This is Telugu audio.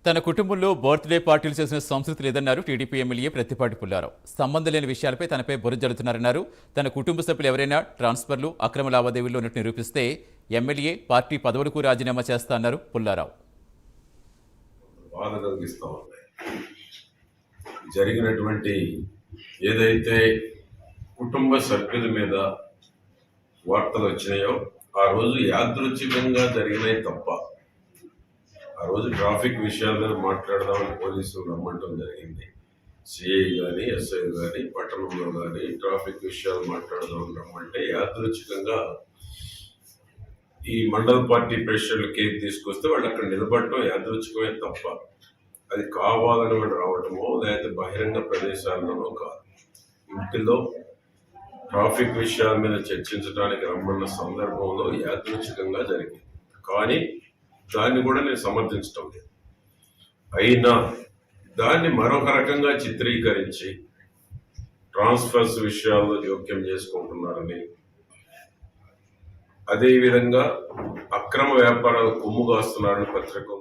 తన కుటుంబంలో బర్త్డే పార్టీలు చేసిన సంస్కృతి లేదన్నారు టీడీపీ ఎమ్మెల్యే ప్రత్తిపాటి పుల్లారావు. సంబంధం లేని విషయాలపై తనపై బురద జల్లుతున్నారన్నారు. తన కుటుంబ సభ్యులు ఎవరైనా ట్రాన్స్ఫర్లు, అక్రమ లావాదేవీల్లో ఉన్నట్టు నిరూపిస్తే ఎమ్మెల్యే పార్టీ పదవులకు రాజీనామా చేస్తా అన్నారు పుల్లారావు. బాధ కలిగిస్తూ ఉన్నాయి. జరిగినటువంటి ఏదైతే కుటుంబ సభ్యుల మీద వార్తలు వచ్చినాయో ఆ రోజు యాదృచ్ఛికంగా జరిగినాయి తప్ప, ఆ రోజు ట్రాఫిక్ విషయాల మీద మాట్లాడదామని పోలీసులు రమ్మంటం జరిగింది. సిఐ కానీ ఎస్ఐ కానీ పట్టణంలో కానీ ట్రాఫిక్ విషయాలు మాట్లాడదామని రమ్మంటే యాదృచ్ఛికంగా ఈ మండల పార్టీ ప్రెసిడెంట్లు కేక్ తీసుకొస్తే వాళ్ళు అక్కడ నిలబడటం యాదృచ్ఛికమే తప్ప, అది కావాలని వాళ్ళు రావటమో లేకపోతే బహిరంగ ప్రదేశాల్లోనో కాదు. ఇంటిలో ట్రాఫిక్ విషయాల మీద చర్చించడానికి రమ్మన్న సందర్భంలో యాదృచ్ఛికంగా జరిగింది. కానీ దాన్ని కూడా నేను సమర్థించడం లేదు. అయినా దాన్ని మరొక రకంగా చిత్రీకరించి ట్రాన్స్ఫర్స్ విషయాల్లో జోక్యం చేసుకుంటున్నారని, అదేవిధంగా అక్రమ వ్యాపారాలు కొమ్ము కాస్తున్నారని పత్రికలు